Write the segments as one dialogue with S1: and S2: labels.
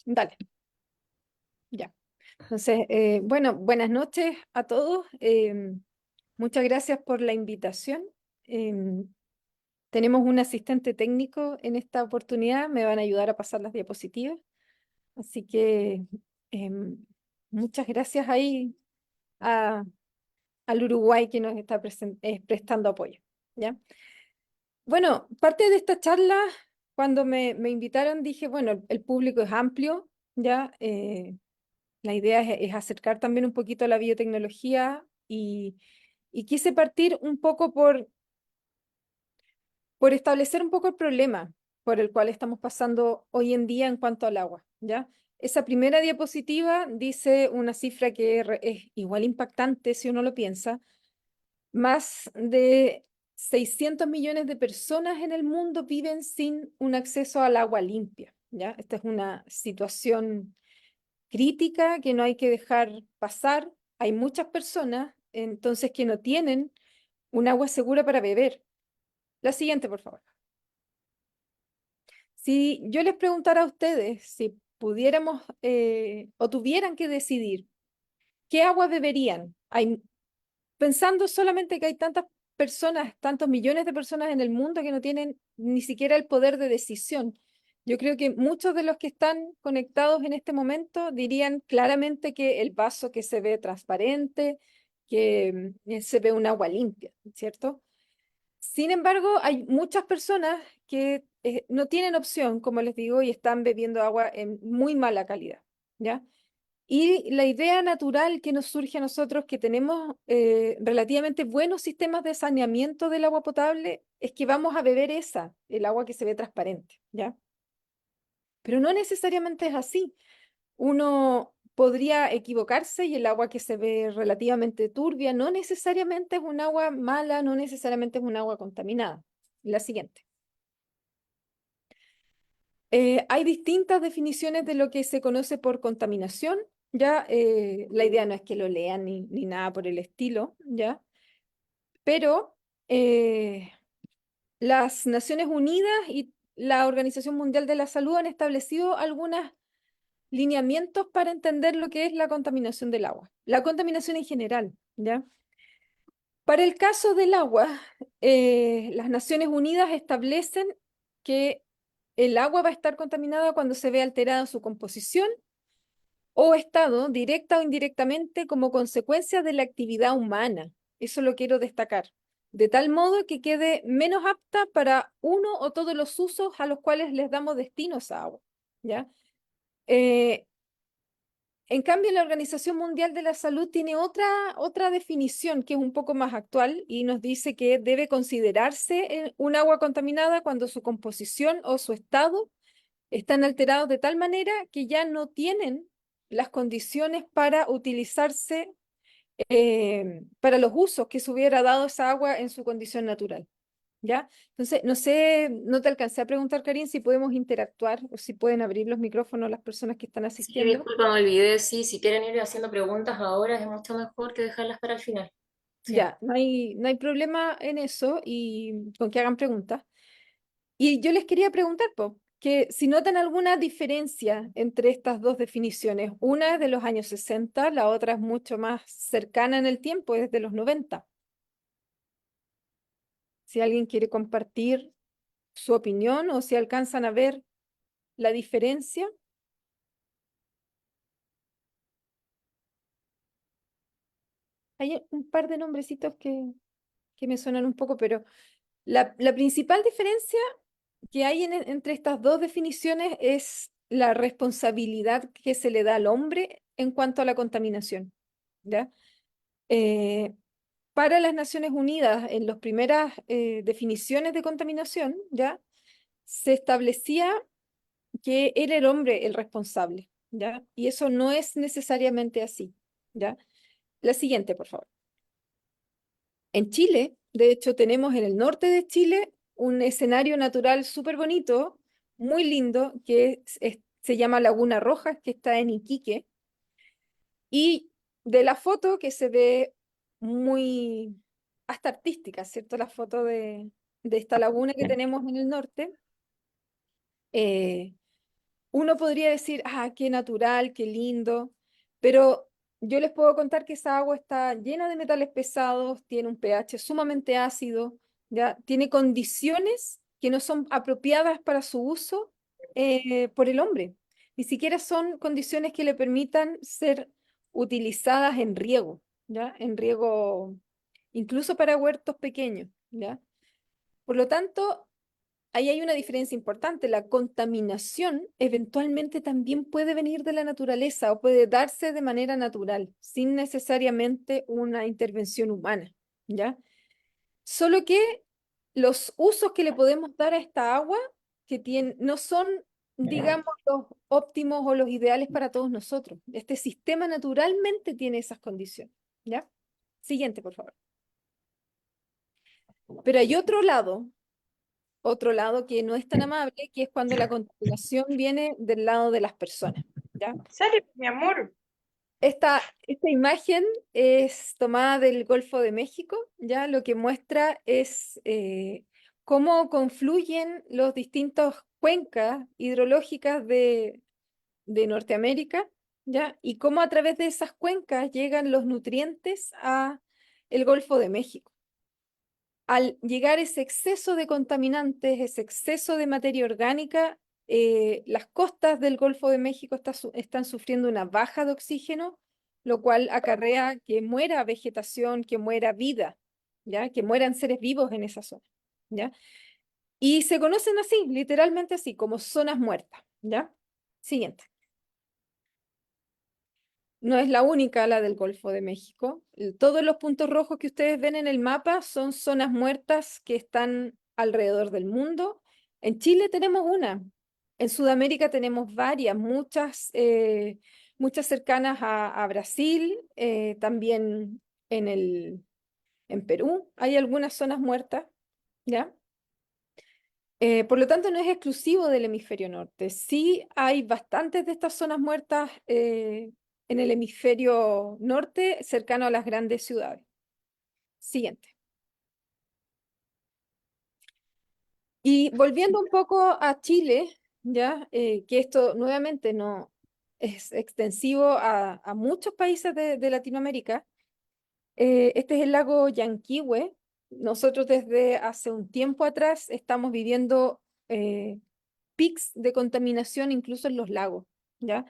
S1: Dale, ya. Entonces, bueno, buenas noches a todos. Muchas gracias por la invitación. Em, Tenemos un asistente técnico en esta oportunidad, me van a ayudar a pasar las diapositivas. Así que em, muchas gracias ahí a- al Uruguay que nos está prestando apoyo. ¿Ya? Bueno, parte de esta charla, cuando me invitaron, dije, bueno, el público es amplio, ¿ya? La idea es acercar también un poquito a la biotecnología y quise partir un poco por establecer un poco el problema por el cual estamos pasando hoy en día en cuanto al agua, ¿ya? Esa primera diapositiva dice una cifra que es igual impactante si uno lo piensa. Más de 600 millones de personas en el mundo viven sin un acceso al agua limpia, ¿ya? Esta es una situación crítica que no hay que dejar pasar. Hay muchas personas entonces que no tienen un agua segura para beber. La siguiente, por favor. Si yo les preguntara a ustedes si pudiéramos o tuvieran que decidir qué agua beberían, pensando solamente que hay tantas personas, tantos millones de personas en el mundo que no tienen ni siquiera el poder de decisión. Yo creo que muchos de los que están conectados en este momento dirían claramente que el vaso que se ve transparente, que se ve un agua limpia, ¿cierto? Sin embargo, hay muchas personas que no tienen opción, como les digo, y están bebiendo agua en muy mala calidad, ¿ya? Y la idea natural que nos surge a nosotros, que tenemos relativamente buenos sistemas de saneamiento del agua potable, es que vamos a beber el agua que se ve transparente, ¿ya? Pero no necesariamente es así. Uno podría equivocarse y el agua que se ve relativamente turbia no necesariamente es un agua mala, no necesariamente es un agua contaminada. La siguiente. Hay distintas definiciones de lo que se conoce por contaminación, ¿ya? La idea no es que lo lean ni nada por el estilo, ¿ya? Pero las Naciones Unidas y la Organización Mundial de la Salud han establecido algunos lineamientos para entender lo que es la contaminación del agua, la contaminación en general, ¿ya? Para el caso del agua, las Naciones Unidas establecen que el agua va a estar contaminada cuando se ve alterada su composición o estado, directa o indirectamente, como consecuencia de la actividad humana. Eso lo quiero destacar. De tal modo que quede menos apta para uno o todos los usos a los cuales les damos destino a esa agua, ¿ya? Eh, en cambio, la Organización Mundial de la Salud tiene otra definición que es un poco más actual y nos dice que debe considerarse un agua contaminada cuando su composición o su estado están alterados de tal manera que ya no tienen las condiciones para utilizarse para los usos que se hubiera dado esa agua en su condición natural. ¿Ya? Entonces, no sé, no te alcancé a preguntar, Karin, si podemos interactuar o si pueden abrir los micrófonos las personas que están
S2: Sí,
S1: asistiendo.
S2: disculpa, me olvidé. Sí, si quieren ir haciendo preguntas ahora es mucho mejor que dejarlas para el final. Sí.
S1: Ya, no hay problema en eso y con que hagan preguntas. Y yo les quería preguntar, po, que si notan alguna diferencia entre estas dos definiciones. Una es de los años 60, la otra es mucho más cercana en el tiempo, es de los 90. Si alguien quiere compartir su opinión o si alcanzan a ver la diferencia. Hay un par de nombrecitos que me suenan un poco, pero la principal diferencia que hay entre estas dos definiciones es la responsabilidad que se le da al hombre en cuanto a la contaminación, ¿ya? Eh, para las Naciones Unidas, en las primeras definiciones de contaminación, ¿ya? Se establecía que era el hombre el responsable, ¿ya? Y eso no es necesariamente así, ¿ya? La siguiente, por favor. En Chile, de hecho, tenemos en el norte de Chile un escenario natural súper bonito, muy lindo, que se llama Laguna Roja, que está en Iquique. Y de la foto que se ve muy, hasta artística, ¿cierto? La foto de esta laguna que tenemos en el norte. eh, uno podría decir, ah, qué natural, qué lindo, pero yo les puedo contar que esa agua está llena de metales pesados, tiene un pH sumamente ácido, ¿ya? Tiene condiciones que no son apropiadas para su uso por el hombre. Ni siquiera son condiciones que le permitan ser utilizadas en riego, ¿ya? En riego, incluso para huertos pequeños, ¿ya? Por lo tanto, ahí hay una diferencia importante. La contaminación eventualmente también puede venir de la naturaleza o puede darse de manera natural, sin necesariamente una intervención humana, ¿ya? Solo que los usos que le podemos dar a esta agua que tiene, no son, digamos, los óptimos o los ideales para todos nosotros. Este sistema naturalmente tiene esas condiciones, ¿ya? Siguiente, por favor. Pero hay otro lado que no es tan amable, que es cuando la contaminación viene del lado de las personas, ¿ya?
S3: Sale, mi amor.
S1: Esta imagen es tomada del Golfo de México, ¿ya? Lo que muestra es cómo confluyen los distintos cuencas hidrológicas de Norteamérica, ¿ya? Y cómo a través de esas cuencas llegan los nutrientes a el Golfo de México. Al llegar ese exceso de contaminantes, ese exceso de materia orgánica, las costas del Golfo de México están sufriendo una baja de oxígeno, lo cual acarrea que muera vegetación, que muera vida, ¿ya? Que mueran seres vivos en esa zona, ¿ya? Y se conocen así, literalmente así, como zonas muertas, ¿ya? Siguiente. No es la única, la del Golfo de México. Todos los puntos rojos que ustedes ven en el mapa son zonas muertas que están alrededor del mundo. En Chile tenemos una. En Sudamérica tenemos varias, muchas cercanas a Brasil, también en Perú hay algunas zonas muertas, ¿ya? Por lo tanto, no es exclusivo del hemisferio norte. Sí hay bastantes de estas zonas muertas en el hemisferio norte, cercano a las grandes ciudades. Siguiente. Y volviendo un poco a Chile, ya que esto nuevamente no es extensivo a muchos países de Latinoamérica. Este es el lago Yanquihue. Nosotros desde hace un tiempo atrás estamos viviendo pics de contaminación incluso en los lagos, ¿ya?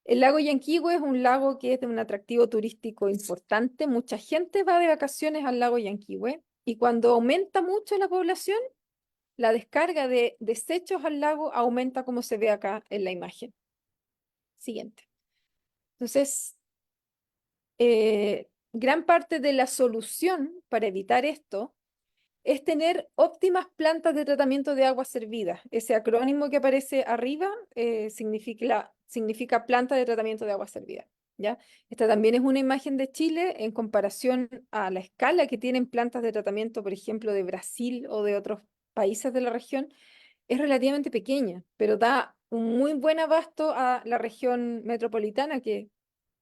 S1: El lago Yanquihue es un lago que es de un atractivo turístico importante. Mucha gente va de vacaciones al lago Yanquihue y cuando aumenta mucho la población, la descarga de desechos al lago aumenta como se ve acá en la imagen. Siguiente. Entonces, gran parte de la solución para evitar esto es tener óptimas plantas de tratamiento de aguas servidas. Ese acrónimo que aparece arriba significa planta de tratamiento de aguas servidas, ¿ya? Esta también es una imagen de Chile en comparación a la escala que tienen plantas de tratamiento, por ejemplo, de Brasil o de otros países de la región. Es relativamente pequeña, pero da un muy buen abasto a la región metropolitana que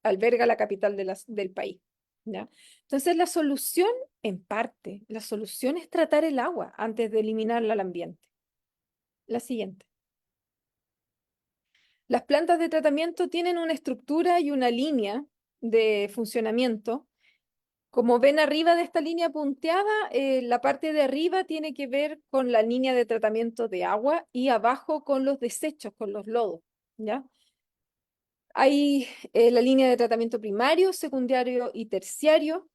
S1: alberga la capital del país, ¿ya? Entonces la solución, en parte, la solución es tratar el agua antes de eliminarla al ambiente. La siguiente. Las plantas de tratamiento tienen una estructura y una línea de funcionamiento. Como ven arriba de esta línea punteada, la parte de arriba tiene que ver con la línea de tratamiento de agua y abajo con los desechos, con los lodos, ¿ya? Hay la línea de tratamiento primario, secundario y terciario.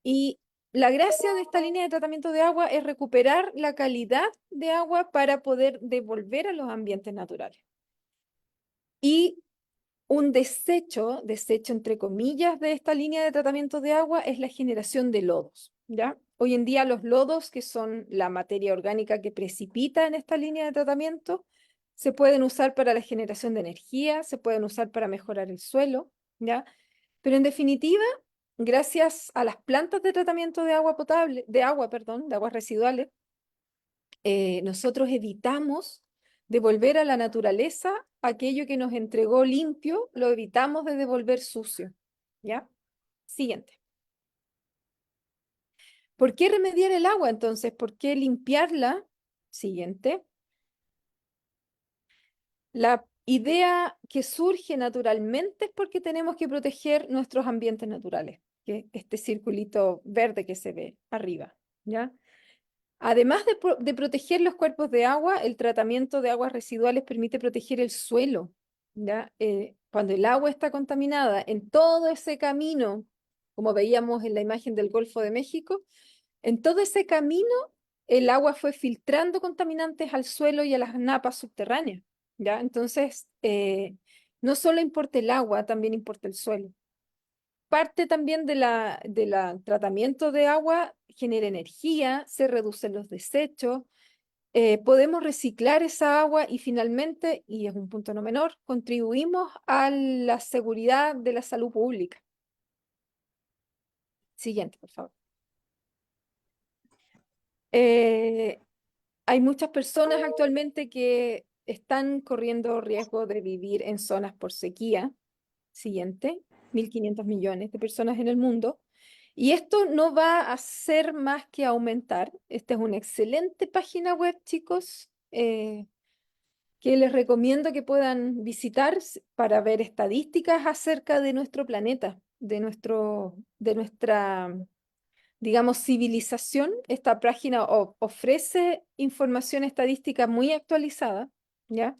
S1: Y la gracia de esta línea de tratamiento de agua es recuperar la calidad de agua para poder devolver a los ambientes naturales. Y un desecho entre comillas, de esta línea de tratamiento de agua es la generación de lodos, ¿ya? Hoy en día los lodos, que son la materia orgánica que precipita en esta línea de tratamiento, se pueden usar para la generación de energía, se pueden usar para mejorar el suelo, ¿ya? Pero en definitiva, gracias a las plantas de tratamiento de agua potable, de aguas residuales, nosotros evitamos devolver a la naturaleza aquello que nos entregó limpio, lo evitamos de devolver sucio, ¿ya? Siguiente. ¿Por qué remediar el agua entonces? ¿Por qué limpiarla? Siguiente. idea que surge naturalmente es porque tenemos que proteger nuestros ambientes naturales, que este circulito verde que se ve arriba, ¿ya? Además de proteger los cuerpos de agua, el tratamiento de aguas residuales permite proteger el suelo, ¿ya? Cuando el agua está contaminada en todo ese camino, como veíamos en la imagen del Golfo de México, en todo ese camino el agua fue filtrando contaminantes al suelo y a las napas subterráneas, ¿ya? Entonces, no solo importa el agua, también importa el suelo. Parte también de la tratamiento de agua genera energía, se reducen los desechos, podemos reciclar esa agua y finalmente, y es un punto no menor, contribuimos a la seguridad de la salud pública. Siguiente, por favor. Eh, Hay muchas personas actualmente que están corriendo riesgo de vivir en zonas por sequía. Siguiente, 1.500 millones de personas en el mundo. Y esto no va a ser más que aumentar. Esta es una excelente página web, chicos, que les recomiendo que puedan visitar para ver estadísticas acerca de nuestro planeta, de nuestra, digamos, civilización. Esta página ofrece información estadística muy actualizada, ¿ya?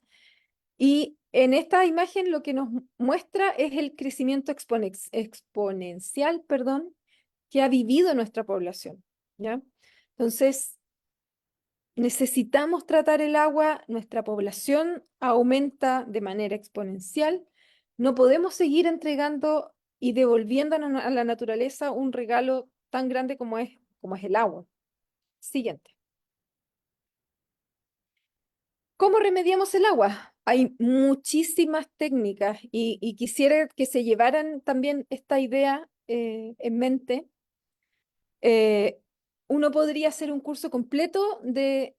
S1: Y en esta imagen lo que nos muestra es el crecimiento exponencial, perdón, que ha vivido nuestra población, ¿ya? Entonces, necesitamos tratar el agua, nuestra población aumenta de manera exponencial, no podemos seguir entregando y devolviendo a la naturaleza un regalo tan grande como es el agua. Siguiente. ¿Cómo remediamos el agua? Hay muchísimas técnicas y quisiera que se llevaran también esta idea en mente. Eh, Uno podría hacer un curso completo de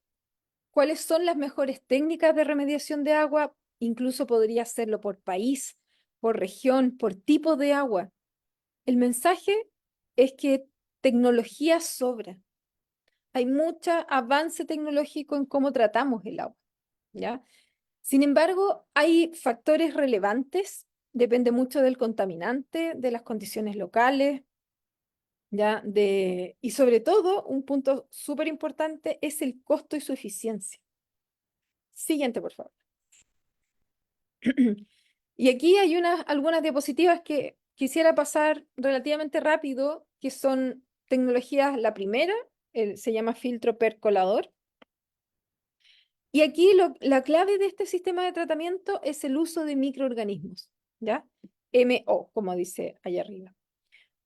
S1: cuáles son las mejores técnicas de remediación de agua, incluso podría hacerlo por país, por región, por tipo de agua. El mensaje es que tecnología sobra. Hay mucho avance tecnológico en cómo tratamos el agua, ¿ya? Sin embargo, hay factores relevantes, depende mucho del contaminante, de las condiciones locales, ¿ya? Y sobre todo, un punto súper importante es el costo y su eficiencia. Siguiente, por favor. Y aquí hay algunas diapositivas que quisiera pasar relativamente rápido, que son tecnologías, la primera, se llama filtro percolador. Y aquí la clave de este sistema de tratamiento es el uso de microorganismos, ¿ya? MO, como dice allá arriba.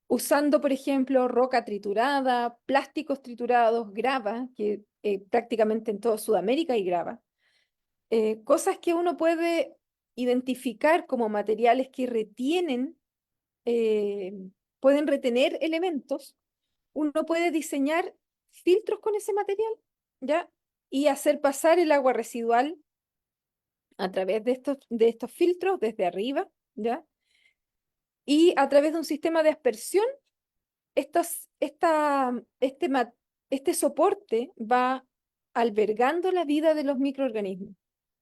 S1: Usando, por ejemplo, roca triturada, plásticos triturados, grava, que prácticamente en toda Sudamérica hay grava. Cosas que uno puede identificar como materiales que eh, pueden retener elementos. Uno puede diseñar filtros con ese material, ¿ya? Y hacer pasar el agua residual a través de estos filtros desde arriba, ¿ya? Y a través de un sistema de aspersión, estos, esta, este, ma- este soporte va albergando la vida de los microorganismos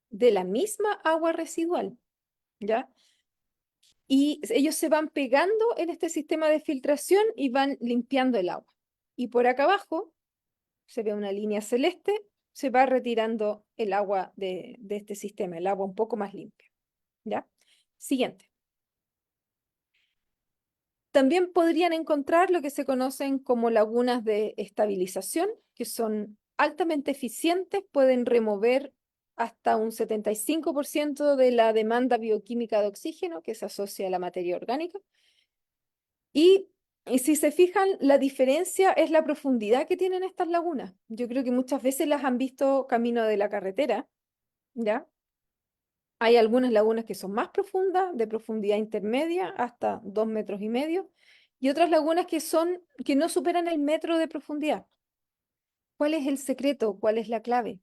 S1: de la misma agua residual, ¿ya? Y ellos se van pegando en este sistema de filtración y van limpiando el agua. Y por acá abajo se ve una línea celeste, se va retirando el agua de este sistema, el agua un poco más limpia, ¿ya? Siguiente. También podrían encontrar lo que se conocen como lagunas de estabilización, que son altamente eficientes, pueden remover hasta un 75% de la demanda bioquímica de oxígeno que se asocia a la materia orgánica. Y, y si se fijan, la diferencia es la profundidad que tienen estas lagunas. Yo creo que muchas veces las han visto camino de la carretera, ¿ya? Hay algunas lagunas que son más profundas, de profundidad intermedia, hasta 2,5 metros, y otras lagunas que no superan el metro de profundidad. ¿Cuál es el secreto? ¿Cuál es la clave?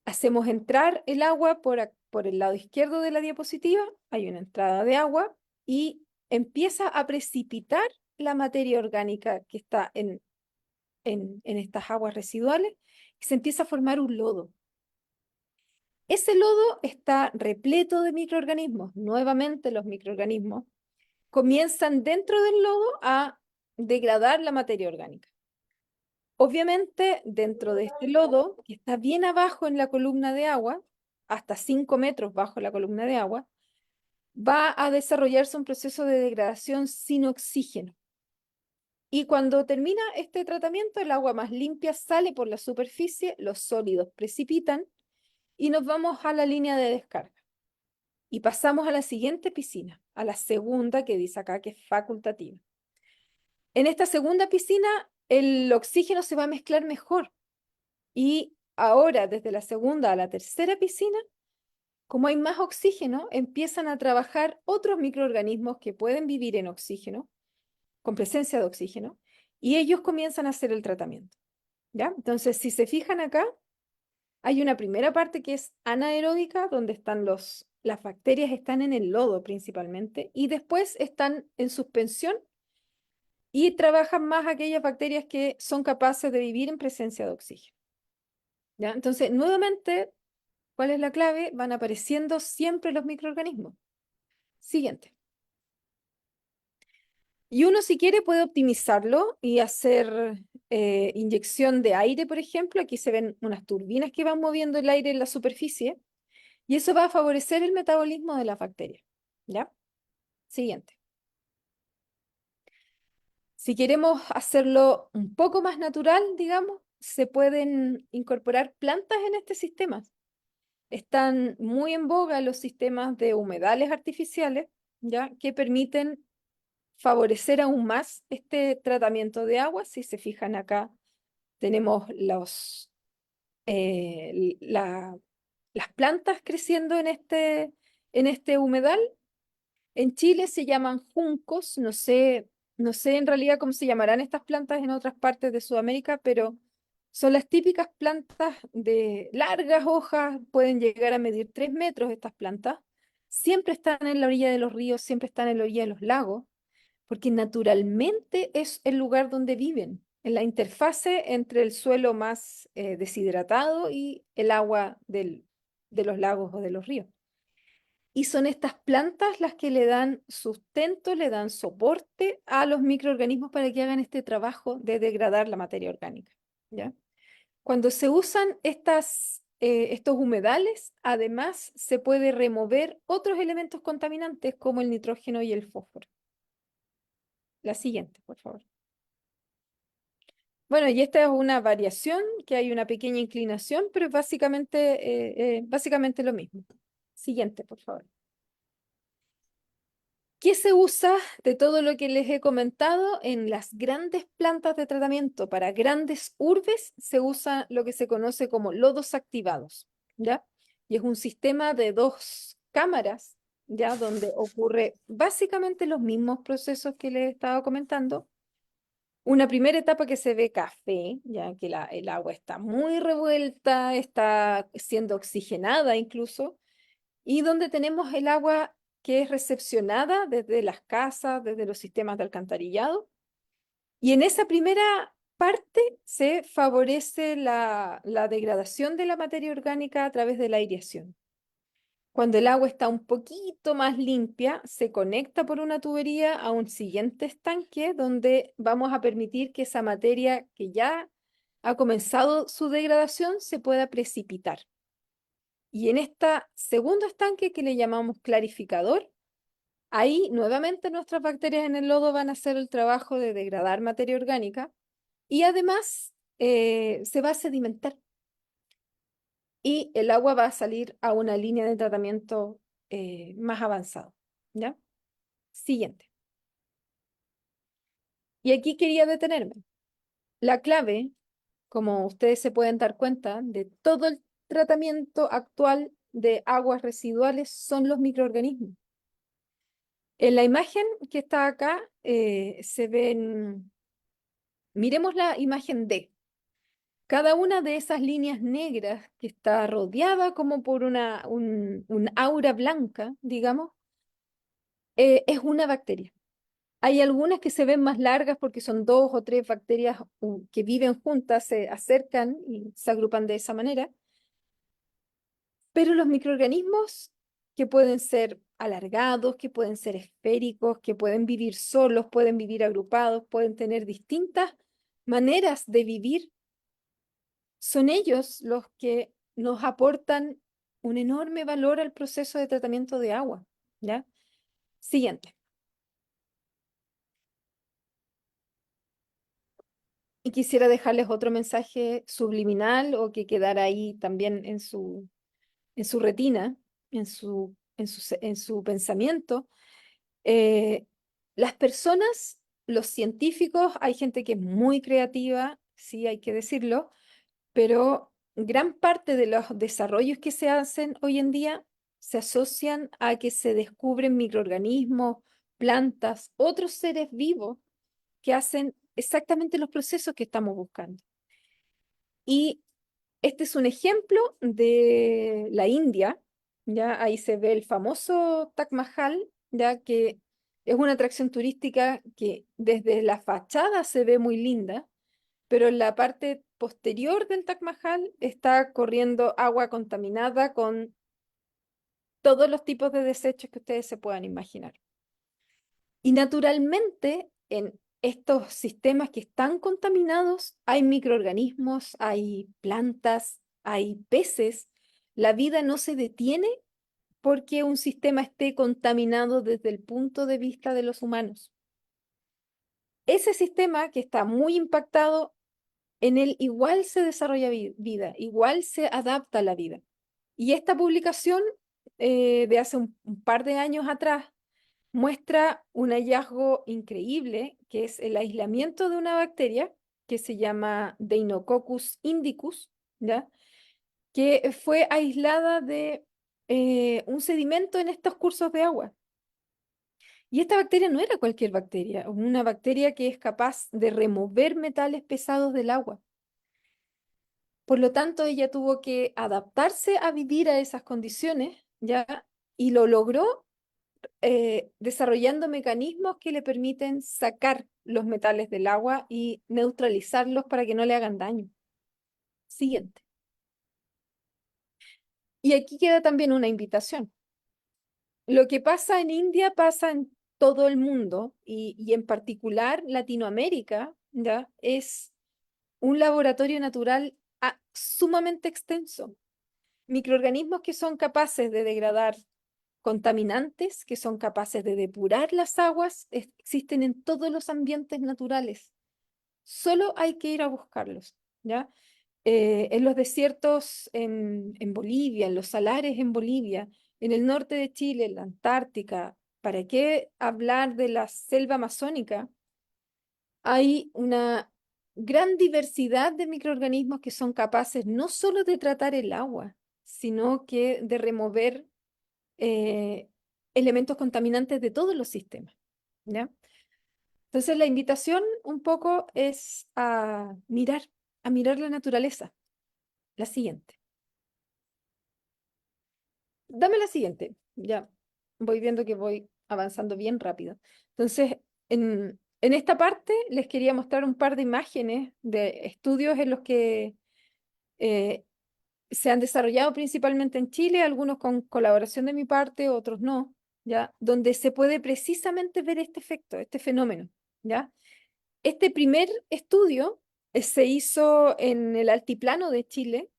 S1: Hacemos entrar el agua por el lado izquierdo de la diapositiva, hay una entrada de agua y empieza a precipitar la materia orgánica que está en estas aguas residuales y se empieza a formar un lodo. Ese lodo está repleto de microorganismos. Nuevamente los microorganismos comienzan dentro del lodo a degradar la materia orgánica. Obviamente, dentro de este lodo, que está bien abajo en la columna de agua, hasta 5 metros bajo la columna de agua, va a desarrollarse un proceso de degradación sin oxígeno. Y cuando termina este tratamiento, el agua más limpia sale por la superficie, los sólidos precipitan y nos vamos a la línea de descarga. Y pasamos a la siguiente piscina, a la segunda que dice acá que es facultativa. En esta segunda piscina, el oxígeno se va a mezclar mejor. Y ahora, desde la segunda a la tercera piscina, como hay más oxígeno, empiezan a trabajar otros microorganismos que pueden vivir en oxígeno, con presencia de oxígeno, y ellos comienzan a hacer el tratamiento. ¿Ya? Entonces, si se fijan acá, hay una primera parte que es anaeróbica, donde están las bacterias están en el lodo principalmente, y después están en suspensión y trabajan más aquellas bacterias que son capaces de vivir en presencia de oxígeno. ¿Ya? Entonces, nuevamente, ¿cuál es la clave? Van apareciendo siempre los microorganismos. Siguiente. Y uno, si quiere, puede optimizarlo y hacer inyección de aire, por ejemplo. Aquí se ven unas turbinas que van moviendo el aire en la superficie y eso va a favorecer el metabolismo de las bacterias. ¿Ya? Siguiente. Si queremos hacerlo un poco más natural, digamos, se pueden incorporar plantas en este sistema. Están muy en boga los sistemas de humedales artificiales, ¿ya? Que permiten favorecer aún más este tratamiento de agua. Si se fijan acá, tenemos las plantas creciendo en este humedal. En Chile se llaman juncos, no sé en realidad cómo se llamarán estas plantas en otras partes de Sudamérica, pero son las típicas plantas de largas hojas, pueden llegar a medir 3 metros estas plantas. Siempre están en la orilla de los ríos, siempre están en la orilla de los lagos porque naturalmente es el lugar donde viven, en la interfase entre el suelo más deshidratado y el agua de los lagos o de los ríos. Y son estas plantas las que le dan sustento, le dan soporte a los microorganismos para que hagan este trabajo de degradar la materia orgánica. ¿Ya? Cuando se usan estos humedales, además se puede remover otros elementos contaminantes como el nitrógeno y el fósforo. La siguiente, por favor. Bueno, y esta es una variación, que hay una pequeña inclinación, pero es básicamente lo mismo. Siguiente, por favor. ¿Qué se usa de todo lo que les he comentado en las grandes plantas de tratamiento para grandes urbes? Se usa lo que se conoce como lodos activados, ¿ya? Y es un sistema de 2 cámaras, ¿ya? Donde ocurre básicamente los mismos procesos que les estaba comentando. Una primera etapa que se ve café, ya que el agua está muy revuelta, está siendo oxigenada incluso, y donde tenemos el agua que es recepcionada desde las casas, desde los sistemas de alcantarillado. Y en esa primera parte se favorece la degradación de la materia orgánica a través de la aireación. Cuando el agua está un poquito más limpia, se conecta por una tubería a un siguiente estanque donde vamos a permitir que esa materia que ya ha comenzado su degradación se pueda precipitar. Y en este segundo estanque que le llamamos clarificador, ahí nuevamente nuestras bacterias en el lodo van a hacer el trabajo de degradar materia orgánica y además se va a sedimentar y el agua va a salir a una línea de tratamiento más avanzado. ¿Ya? Siguiente. Y aquí quería detenerme. La clave, como ustedes se pueden dar cuenta, de todo el tratamiento actual de aguas residuales son los microorganismos. En la imagen que está acá se ven, miremos la imagen D. Cada una de esas líneas negras que está rodeada como por un aura blanca, digamos, es una bacteria. Hay algunas que se ven más largas porque son 2 o 3 bacterias que viven juntas, se acercan y se agrupan de esa manera. Pero los microorganismos que pueden ser alargados, que pueden ser esféricos, que pueden vivir solos, pueden vivir agrupados, pueden tener distintas maneras de vivir, son ellos los que nos aportan un enorme valor al proceso de tratamiento de agua, ¿ya? Siguiente. Y quisiera dejarles otro mensaje subliminal o que quedara ahí también en su retina, en su pensamiento. Eh, las personas, los científicos, hay gente que es muy creativa, sí, hay que decirlo, pero gran parte de los desarrollos que se hacen hoy en día se asocian a que se descubren microorganismos, plantas, otros seres vivos que hacen exactamente los procesos que estamos buscando. Y este es un ejemplo de la India, ya ahí se ve el famoso Taj Mahal, ya que es una atracción turística que desde la fachada se ve muy linda, pero en la parte posterior del Taj Mahal está corriendo agua contaminada con todos los tipos de desechos que ustedes se puedan imaginar. Y naturalmente, en estos sistemas que están contaminados, hay microorganismos, hay plantas, hay peces. La vida no se detiene porque un sistema esté contaminado desde el punto de vista de los humanos. Ese sistema que está muy impactado, en él igual se desarrolla vida, igual se adapta a la vida. Y esta publicación de hace un par de años atrás muestra un hallazgo increíble, que es el aislamiento de una bacteria que se llama Deinococcus indicus, ¿ya? Que fue aislada de un sedimento en estos cursos de agua. Y esta bacteria no era cualquier bacteria, una bacteria que es capaz de remover metales pesados del agua. Por lo tanto, ella tuvo que adaptarse a vivir a esas condiciones, ¿ya? Y lo logró desarrollando mecanismos que le permiten sacar los metales del agua y neutralizarlos para que no le hagan daño. Siguiente. Y aquí queda también una invitación. Lo que pasa en India pasa en todo el mundo y en particular Latinoamérica, ¿ya? Es un laboratorio natural sumamente extenso. Microorganismos que son capaces de degradar contaminantes, que son capaces de depurar las aguas, existen en todos los ambientes naturales. Solo hay que ir a buscarlos, ¿ya? En los desiertos en Bolivia, en los salares en Bolivia, en el norte de Chile, en la Antártica, ¿para qué hablar de la selva amazónica? Hay una gran diversidad de microorganismos que son capaces no solo de tratar el agua, sino que de remover eh, elementos contaminantes de todos los sistemas, ¿ya? Entonces la invitación un poco es a mirar la naturaleza. La siguiente. Dame la siguiente. Ya voy viendo que voy avanzando bien rápido. Entonces, en esta parte les quería mostrar un par de imágenes de estudios en los que eh, se han desarrollado principalmente en Chile, algunos con colaboración de mi parte, otros no, ¿ya? Donde se puede precisamente ver este efecto, este fenómeno, ¿ya? Este primer estudio se hizo en el altiplano de Chile,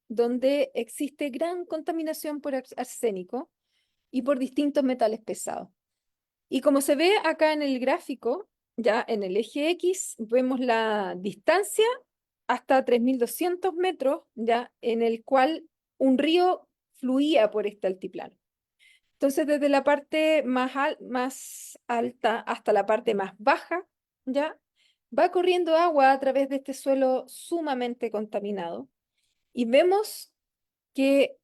S1: donde existe gran contaminación por arsénico y por distintos metales pesados. Y como se ve acá en el gráfico, ya en el eje X, vemos la distancia hasta 3.200 metros, ya en el cual un río fluía por este altiplano. Entonces, desde la parte más alta hasta la parte más baja, ya va corriendo agua a través de este suelo sumamente contaminado. Y vemos que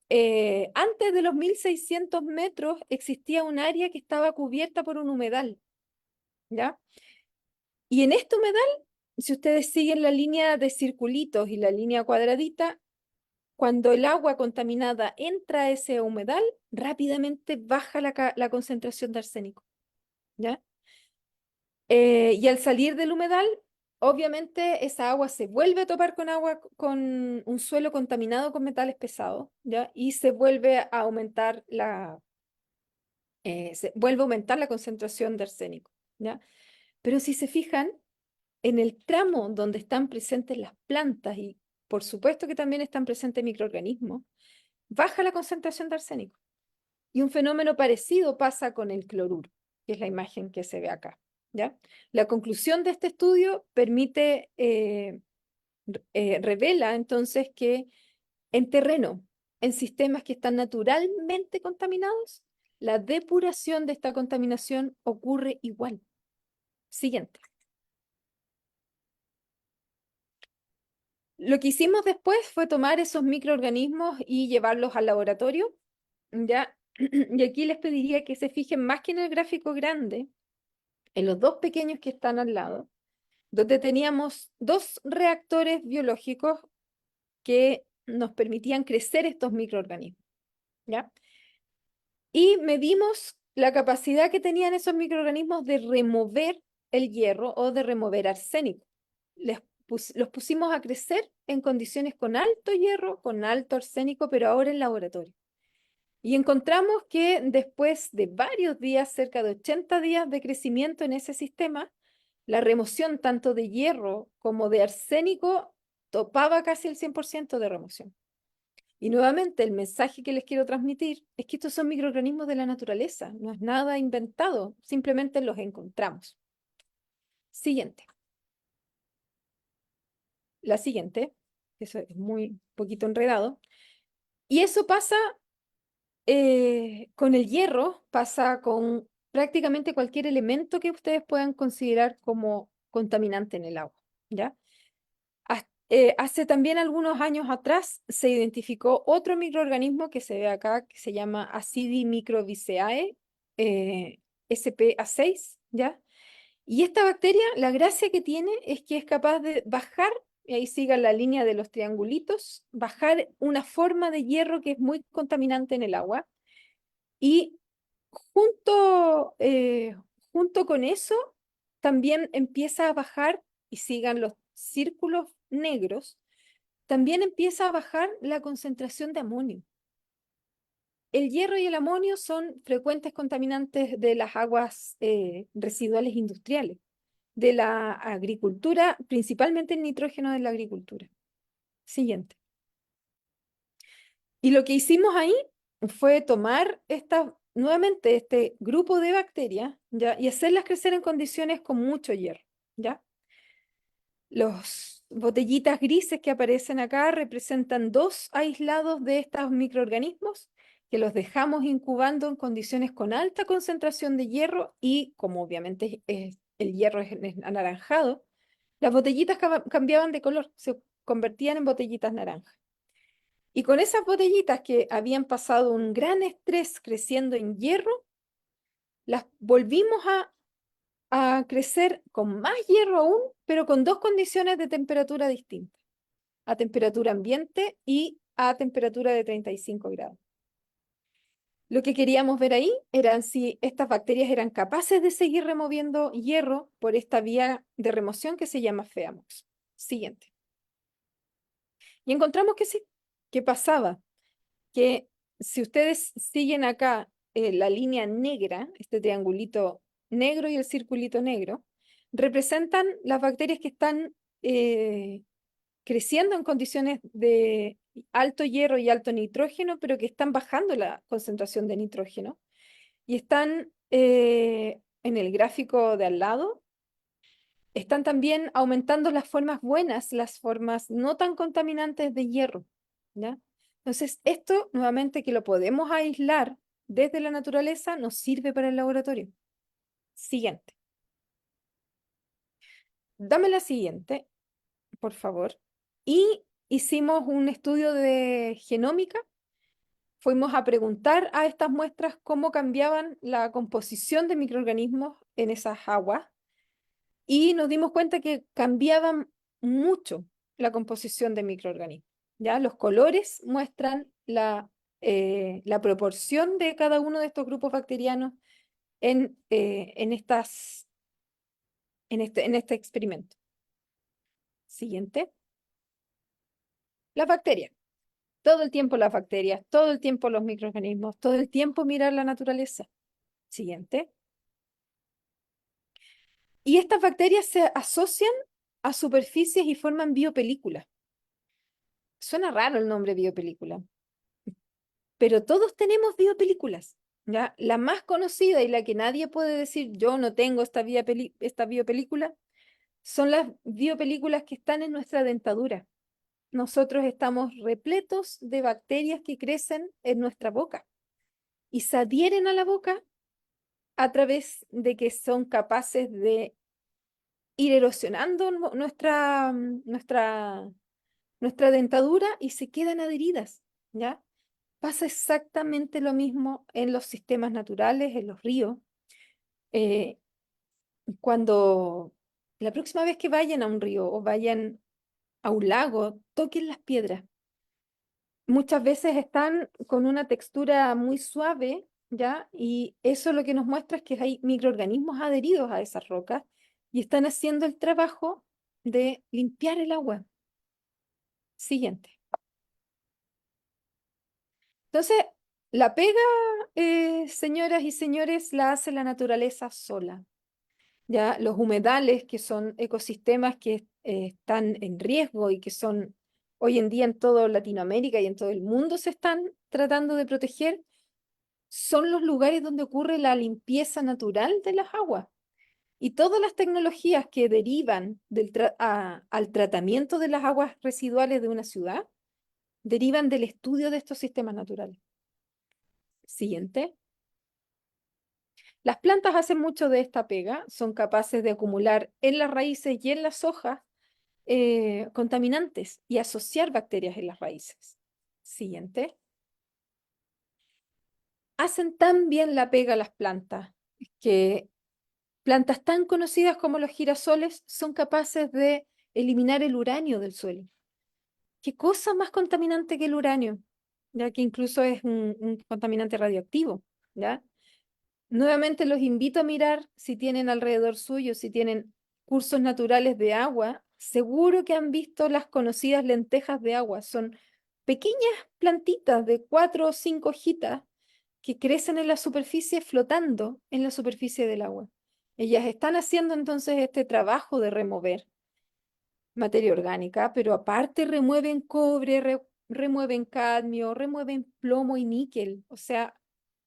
S1: antes de los 1.600 metros existía un área que estaba cubierta por un humedal, ¿ya? Y en este humedal, si ustedes siguen la línea de circulitos y la línea cuadradita, cuando el agua contaminada entra a ese humedal, rápidamente baja la concentración de arsénico, ¿ya? Y al salir del humedal, obviamente esa agua se vuelve a topar con agua, con un suelo contaminado con metales pesados, ¿ya? Y se vuelve a aumentar se vuelve a aumentar la concentración de arsénico, ¿ya? Pero si se fijan, en el tramo donde están presentes las plantas y por supuesto que también están presentes microorganismos, baja la concentración de arsénico. Y un fenómeno parecido pasa con el cloruro, que es la imagen que se ve acá, ¿ya? La conclusión de este estudio revela entonces que en terreno, en sistemas que están naturalmente contaminados, la depuración de esta contaminación ocurre igual. Siguiente. Lo que hicimos después fue tomar esos microorganismos y llevarlos al laboratorio, ¿ya? Y aquí les pediría que se fijen más que en el gráfico grande, en los dos pequeños que están al lado, donde teníamos dos reactores biológicos que nos permitían crecer estos microorganismos, ¿ya? Y medimos la capacidad que tenían esos microorganismos de remover el hierro o de remover arsénico. Los pusimos a crecer en condiciones con alto hierro, con alto arsénico, pero ahora en laboratorio. Y encontramos que después de varios días, cerca de 80 días de crecimiento en ese sistema, la remoción tanto de hierro como de arsénico topaba casi el 100% de remoción. Y nuevamente, el mensaje que les quiero transmitir es que estos son microorganismos de la naturaleza, no es nada inventado, simplemente los encontramos. Siguiente. La siguiente, eso es muy poquito enredado. Y eso pasa con el hierro, pasa con prácticamente cualquier elemento que ustedes puedan considerar como contaminante en el agua, ¿ya? Hace también algunos años atrás se identificó otro microorganismo que se ve acá, que se llama Acidimicrobiceae, eh, SPA6, ¿ya? Y esta bacteria, la gracia que tiene es que es capaz de bajar, y ahí sigan la línea de los triangulitos, bajar una forma de hierro que es muy contaminante en el agua. Y junto, eh, junto con eso, también empieza a bajar, y sigan los círculos negros, también empieza a bajar la concentración de amonio. El hierro y el amonio son frecuentes contaminantes de las aguas residuales industriales, de la agricultura, principalmente el nitrógeno de la agricultura. Siguiente. Y lo que hicimos ahí fue tomar nuevamente este grupo de bacterias, ¿ya? Y hacerlas crecer en condiciones con mucho hierro, ¿ya? Los botellitas grises que aparecen acá representan dos aislados de estos microorganismos que los dejamos incubando en condiciones con alta concentración de hierro y como obviamente el hierro es anaranjado, las botellitas cambiaban de color, se convertían en botellitas naranjas. Y con esas botellitas que habían pasado un gran estrés creciendo en hierro, las volvimos a crecer con más hierro aún, pero con dos condiciones de temperatura distintas, a temperatura ambiente y a temperatura de 35 grados. Lo que queríamos ver ahí eran si estas bacterias eran capaces de seguir removiendo hierro por esta vía de remoción que se llama FEAMOX. Siguiente. Y encontramos que sí. ¿Qué pasaba? Que si ustedes siguen acá la línea negra, este triangulito negro y el circulito negro, representan las bacterias que están creciendo en condiciones de alto hierro y alto nitrógeno, pero que están bajando la concentración de nitrógeno. Y están en el gráfico de al lado, están también aumentando las formas buenas, las formas no tan contaminantes de hierro, ¿ya? Entonces, esto nuevamente que lo podemos aislar desde la naturaleza nos sirve para el laboratorio. Siguiente. Dame la siguiente, por favor. Y hicimos un estudio de genómica. Fuimos a preguntar a estas muestras cómo cambiaban la composición de microorganismos en esas aguas y nos dimos cuenta que cambiaban mucho la composición de microorganismos. ¿Ya? Los colores muestran la proporción de cada uno de estos grupos bacterianos en este experimento. Siguiente. Las bacterias. Todo el tiempo las bacterias, todo el tiempo los microorganismos, todo el tiempo mirar la naturaleza. Siguiente. Y estas bacterias se asocian a superficies y forman biopelículas. Suena raro el nombre biopelícula, pero todos tenemos biopelículas, ¿ya? La más conocida y la que nadie puede decir, yo no tengo esta biopelícula, son las biopelículas que están en nuestra dentadura. Nosotros estamos repletos de bacterias que crecen en nuestra boca y se adhieren a la boca a través de que son capaces de ir erosionando nuestra dentadura y se quedan adheridas, ¿ya? Pasa exactamente lo mismo en los sistemas naturales, en los ríos. Eh, Cuando la próxima vez que vayan a un río o vayan a un lago, toquen las piedras. Muchas veces están con una textura muy suave, ¿ya? Y eso lo que nos muestra es que hay microorganismos adheridos a esas rocas y están haciendo el trabajo de limpiar el agua. Siguiente. Entonces, la pega, señoras y señores, la hace la naturaleza sola. Ya los humedales, que son ecosistemas que están en riesgo y que son hoy en día en toda Latinoamérica y en todo el mundo se están tratando de proteger, son los lugares donde ocurre la limpieza natural de las aguas. Y todas las tecnologías que derivan al tratamiento de las aguas residuales de una ciudad derivan del estudio de estos sistemas naturales. Siguiente. Las plantas hacen mucho de esta pega, son capaces de acumular en las raíces y en las hojas contaminantes y asociar bacterias en las raíces. Siguiente. Hacen tan bien la pega las plantas que plantas tan conocidas como los girasoles son capaces de eliminar el uranio del suelo. ¿Qué cosa más contaminante que el uranio? Ya que incluso es un contaminante radioactivo, ¿ya? Nuevamente los invito a mirar si tienen alrededor suyo, si tienen cursos naturales de agua. Seguro que han visto las conocidas lentejas de agua. Son pequeñas plantitas de 4 o 5 hojitas que crecen en la superficie flotando en la superficie del agua. Ellas están haciendo entonces este trabajo de remover materia orgánica, pero aparte remueven cobre, remueven cadmio, remueven plomo y níquel. O sea,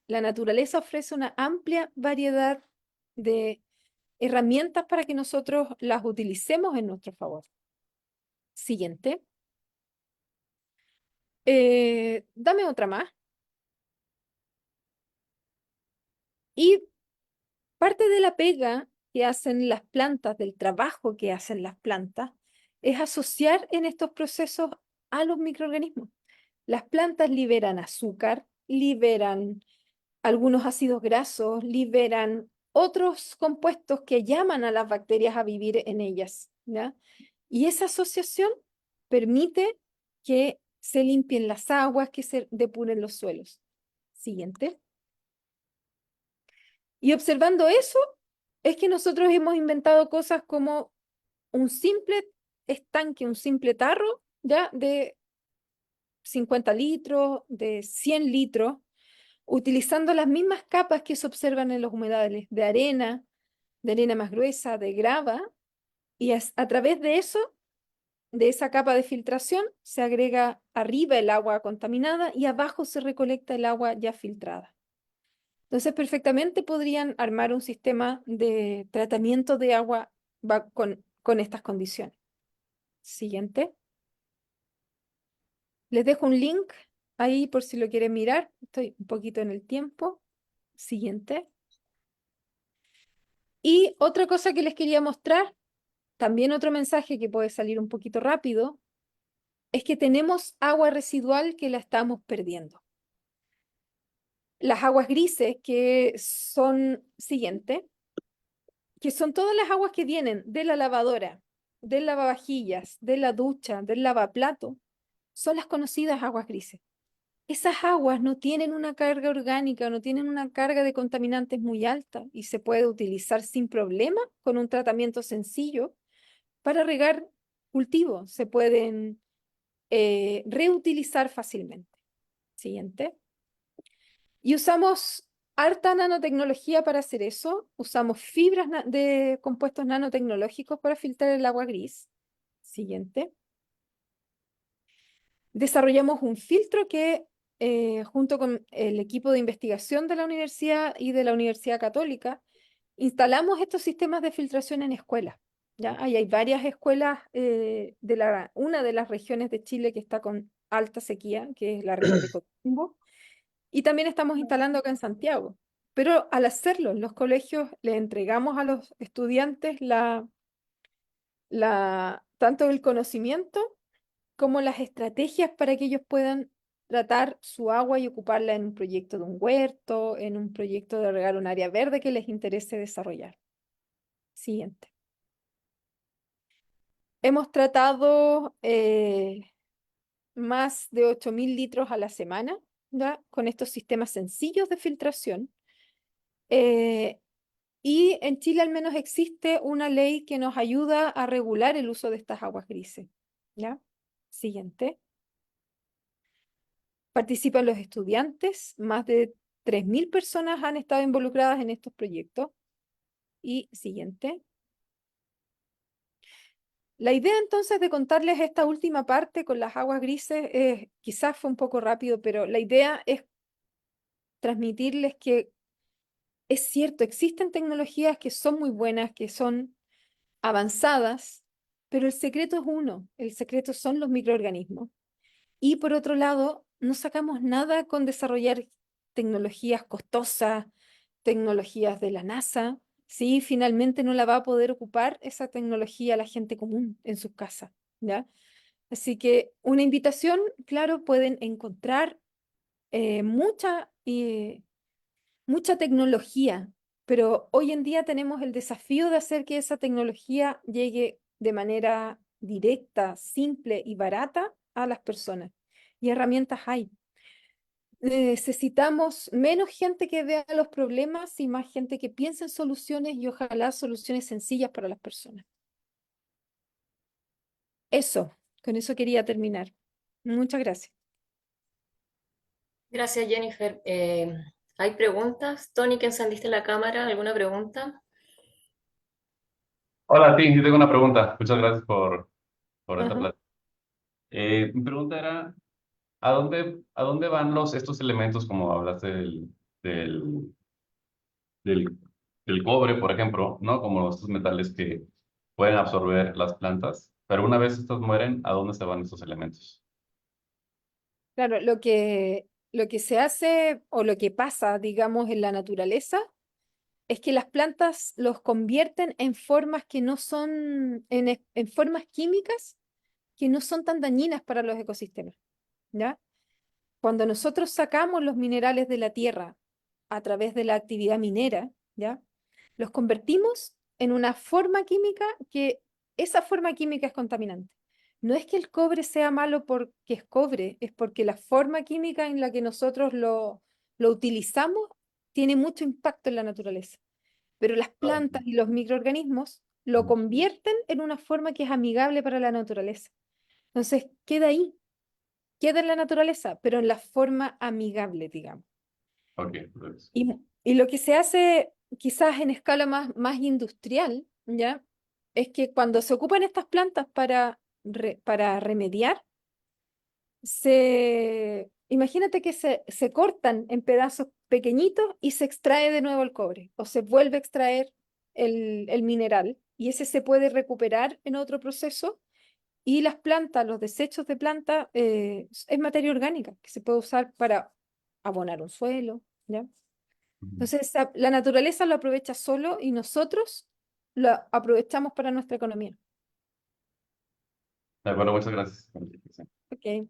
S1: la naturaleza ofrece una amplia variedad de herramientas para que nosotros las utilicemos en nuestro favor. Siguiente. Dame otra más. Y parte de la pega que hacen las plantas, del trabajo que hacen las plantas, es asociar en estos procesos a los microorganismos. Las plantas liberan azúcar, liberan algunos ácidos grasos, liberan otros compuestos que llaman a las bacterias a vivir en ellas, ¿ya? Y esa asociación permite que se limpien las aguas, que se depuren los suelos. Siguiente. Y observando eso, es que nosotros hemos inventado cosas como un simple estanque, un simple tarro, ¿ya? De 50 litros, de 100 litros, utilizando las mismas capas que se observan en los humedales, de arena más gruesa, de grava, y a través de eso, de esa capa de filtración, se agrega arriba el agua contaminada y abajo se recolecta el agua ya filtrada. Entonces, perfectamente podrían armar un sistema de tratamiento de agua con estas condiciones. Siguiente. Les dejo un link ahí por si lo quieren mirar. Estoy un poquito en el tiempo. Siguiente. Y otra cosa que les quería mostrar, también otro mensaje que puede salir un poquito rápido, es que tenemos agua residual que la estamos perdiendo. Las aguas grises, que son, siguiente, que son todas las aguas que vienen de la lavadora, del lavavajillas, de la ducha, del lavaplato, son las conocidas aguas grises. Esas aguas no tienen una carga orgánica, no tienen una carga de contaminantes muy alta y se puede utilizar sin problema con un tratamiento sencillo para regar cultivo, se pueden reutilizar fácilmente. Siguiente. Y usamos harta nanotecnología para hacer eso. Usamos fibras de compuestos nanotecnológicos para filtrar el agua gris. Siguiente. Desarrollamos un filtro que, junto con el equipo de investigación de la universidad y de la Universidad Católica, instalamos estos sistemas de filtración en escuelas. ¿Ya? Ahí hay varias escuelas una de las regiones de Chile que está con alta sequía, que es la región de Coquimbo, y también estamos instalando acá en Santiago. Pero al hacerlo en los colegios, le entregamos a los estudiantes tanto el conocimiento como las estrategias para que ellos puedan tratar su agua y ocuparla en un proyecto de un huerto, en un proyecto de regar un área verde que les interese desarrollar. Siguiente. Hemos tratado más de 8.000 litros a la semana, ¿ya? Con estos sistemas sencillos de filtración. Eh, y en Chile al menos existe una ley que nos ayuda a regular el uso de estas aguas grises. ¿Ya? Siguiente. Participan los estudiantes, más de 3.000 personas han estado involucradas en estos proyectos. Y siguiente. La idea entonces de contarles esta última parte con las aguas grises quizás fue un poco rápido, pero la idea es transmitirles que es cierto, existen tecnologías que son muy buenas, que son avanzadas, pero el secreto es uno, el secreto son los microorganismos. Y por otro lado, no sacamos nada con desarrollar tecnologías costosas, tecnologías de la NASA, si finalmente no la va a poder ocupar esa tecnología la gente común en sus casas, ¿ya? Así que una invitación, claro, pueden encontrar mucha, mucha tecnología, pero hoy en día tenemos el desafío de hacer que esa tecnología llegue de manera directa, simple y barata a las personas. Y herramientas hay. Necesitamos menos gente que vea los problemas y más gente que piense en soluciones y ojalá soluciones sencillas para las personas. Eso, con eso quería terminar. Muchas gracias.
S2: Gracias, Jennifer. ¿Hay preguntas? Tony, que encendiste la cámara, ¿alguna pregunta?
S3: Hola, sí, tengo una pregunta. Muchas gracias por esta
S1: Ajá.
S3: plática. Mi pregunta era, ¿a dónde van estos elementos, como hablaste del, del, del cobre, por ejemplo, ¿no? Como estos metales que pueden absorber las plantas, pero una vez estos mueren, ¿a dónde se van estos elementos?
S1: Claro, lo que se hace o lo que pasa, digamos, en la naturaleza es que las plantas los convierten en formas que no son, en formas químicas que no son tan dañinas para los ecosistemas, ¿ya? Cuando nosotros sacamos los minerales de la tierra a través de la actividad minera, ¿ya? Los convertimos en una forma química que esa forma química es contaminante. No es que el cobre sea malo porque es cobre, es porque la forma química en la que nosotros lo utilizamos tiene mucho impacto en la naturaleza. Pero las
S3: Ah,
S1: plantas y los microorganismos lo convierten en una forma que es amigable para la naturaleza. Entonces, queda ahí, queda en la naturaleza, pero en la forma amigable, digamos.
S3: ok, pues,
S1: Y lo que se hace quizás en escala más industrial, ¿ya? Es que cuando se ocupan estas plantas para remediar, imagínate que se cortan en pedazos pequeñitos y se extrae de nuevo el cobre, o se vuelve a extraer el mineral, y ese se puede recuperar en otro proceso, y las plantas, los desechos de planta, es materia orgánica que se puede usar para abonar un suelo, ¿ya?
S3: ujú.
S1: Entonces, la naturaleza lo aprovecha solo y nosotros lo aprovechamos para nuestra economía.
S3: Bueno, muchas gracias.
S1: Ok.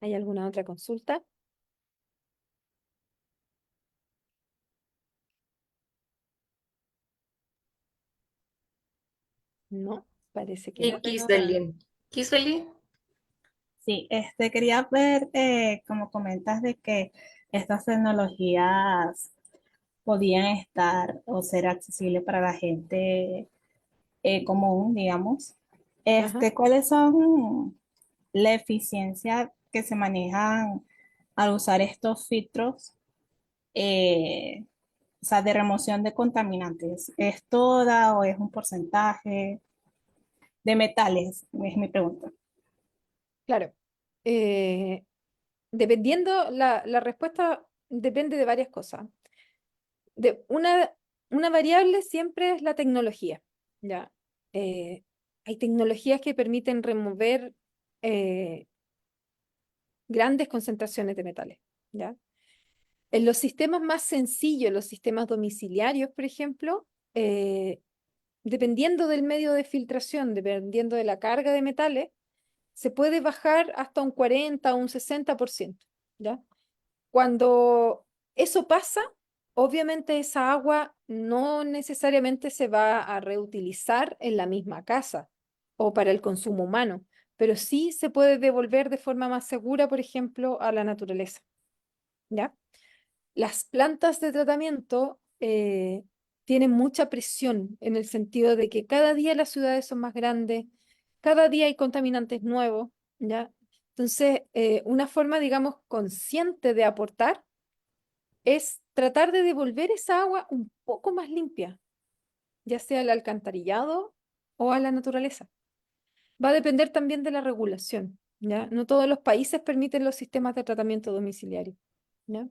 S1: ¿Hay alguna otra consulta? No, parece que
S2: Y
S1: no.
S2: Kisberlin. Kisberlin,
S4: Sí, quería ver, como comentas, de que estas tecnologías podían estar o ser accesibles para la gente común, digamos.
S1: Ajá.
S4: ¿Cuáles son la eficiencia que se manejan al usar estos filtros, eh, o sea, de remoción de contaminantes? ¿Es toda o es un porcentaje de metales? Es mi pregunta.
S1: Claro. Eh, Dependiendo, la respuesta depende de varias cosas. De una variable siempre es la tecnología, ¿ya? Eh, Hay tecnologías que permiten remover eh, grandes concentraciones de metales, ¿ya? En los sistemas más sencillos, los sistemas domiciliarios, por ejemplo, dependiendo del medio de filtración, dependiendo de la carga de metales, se puede bajar hasta un 40 o un 60%, ¿ya? Cuando eso pasa, obviamente esa agua no necesariamente se va a reutilizar en la misma casa o para el consumo humano, pero sí se puede devolver de forma más segura, por ejemplo, a la naturaleza, ¿ya? Las plantas de tratamiento tienen mucha presión en el sentido de que cada día las ciudades son más grandes, cada día hay contaminantes nuevos, ¿ya? Entonces, una forma, digamos, consciente de aportar es tratar de devolver esa agua un poco más limpia, ya sea al alcantarillado o a la naturaleza. Va a depender también de la regulación, ¿ya? No todos los países permiten los sistemas de tratamiento domiciliario, ¿ya?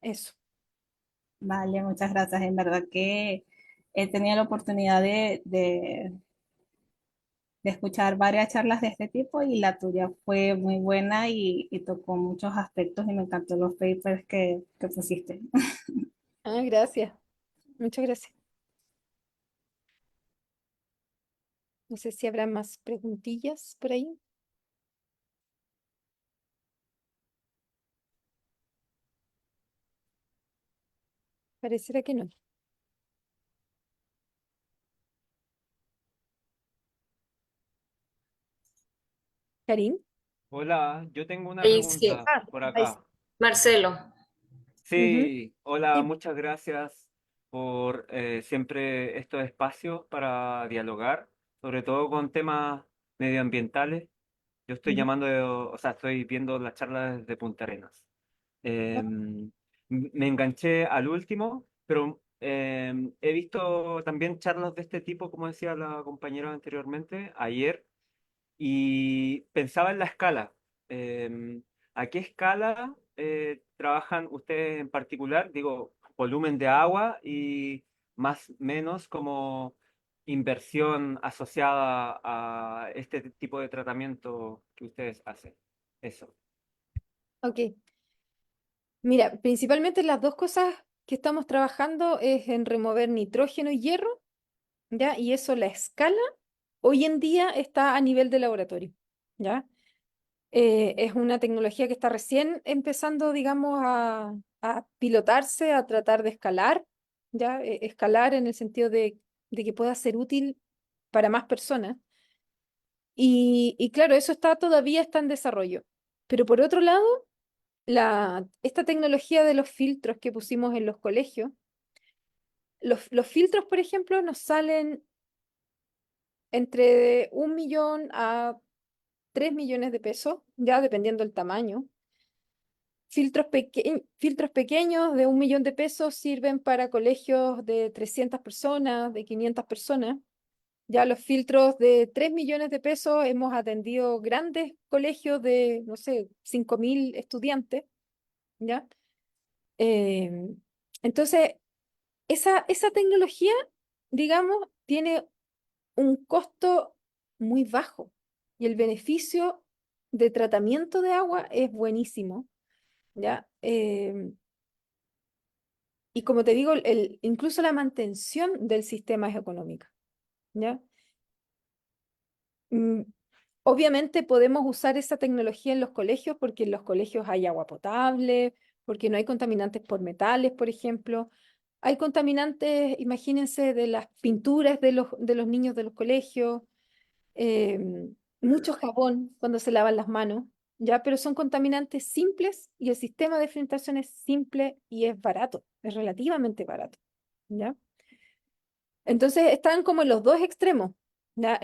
S1: Eso.
S4: Vale, muchas gracias. En verdad que he tenido la oportunidad de escuchar varias charlas de este tipo y la tuya fue muy buena y tocó muchos aspectos y me encantó los papers que pusiste.
S1: Ah, gracias. Muchas gracias. No sé si habrá más preguntillas por ahí. Pareciera que no. Karim.
S5: Hola, yo tengo una
S2: Ahí sí,
S5: pregunta por
S1: Ahí sí.
S5: acá.
S2: Marcelo.
S1: Ujú.
S5: Sí, hola,
S1: Sí.
S5: muchas gracias por siempre estos espacios para dialogar, sobre todo con temas medioambientales. Yo estoy
S1: Ujú.
S5: llamando, o sea, estoy viendo las charlas desde Punta Arenas.
S1: Ah,
S5: Me enganché al último, pero he visto también charlas de este tipo, como decía la compañera anteriormente, ayer. Y pensaba en la escala. ¿A qué escala trabajan ustedes en particular? Digo, volumen de agua y más menos como inversión asociada a este tipo de tratamiento que ustedes hacen. Eso.
S1: ok. Mira, principalmente las dos cosas que estamos trabajando es en remover nitrógeno y hierro, ¿ya? Y eso, la escala, hoy en día está a nivel de laboratorio, ¿ya? Es una tecnología que está recién empezando, digamos, a pilotarse, a tratar de escalar, ¿ya? Escalar en el sentido de que pueda ser útil para más personas. Y claro, eso todavía está en desarrollo. Pero por otro lado, esta tecnología de los filtros que pusimos en los colegios, los filtros, por ejemplo, nos salen entre 1 millón a 3 millones de pesos, ya dependiendo del tamaño. Filtros pequeños de 1 millón de pesos sirven para colegios de 300 personas, de 500 personas. Ya los filtros de 3 millones de pesos hemos atendido grandes colegios de, no sé, 5.000 estudiantes, ¿ya? Em, entonces, esa tecnología, digamos, tiene un costo muy bajo y el beneficio de tratamiento de agua es buenísimo, ¿ya? Y como te digo, incluso la mantención del sistema es económica, ¿ya? Mm, Obviamente podemos usar esa tecnología en los colegios porque en los colegios hay agua potable, porque no hay contaminantes por metales, por ejemplo. Hay contaminantes, imagínense, de las pinturas de los niños de los colegios, mucho jabón cuando se lavan las manos, ¿ya? Pero son contaminantes simples y el sistema de filtración es simple y es barato, es relativamente barato, ¿ya? Entonces están como en los dos extremos, ¿ya?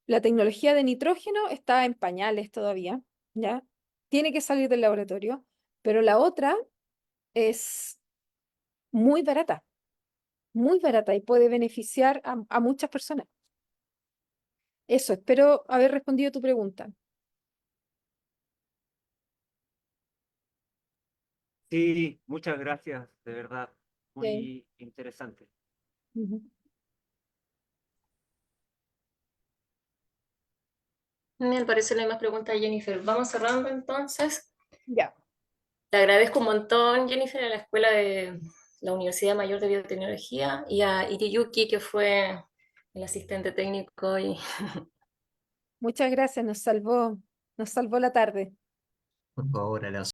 S1: La tecnología de nitrógeno está en pañales todavía, ¿ya? Tiene que salir del laboratorio, pero la otra es muy barata y puede beneficiar a muchas personas. Eso, espero haber respondido tu pregunta.
S5: Sí, muchas gracias, de verdad.
S1: Ok.
S5: Muy interesante.
S1: Ujú.
S2: Me parece no hay más preguntas, Jennifer. Vamos cerrando entonces.
S1: Ya.
S2: Te agradezco un montón, Jennifer, a la escuela de la Universidad Mayor de Biotecnología y a Iriyuki, que fue el asistente técnico. Y
S1: Muchas gracias, nos salvó la tarde.
S6: Por favor, a las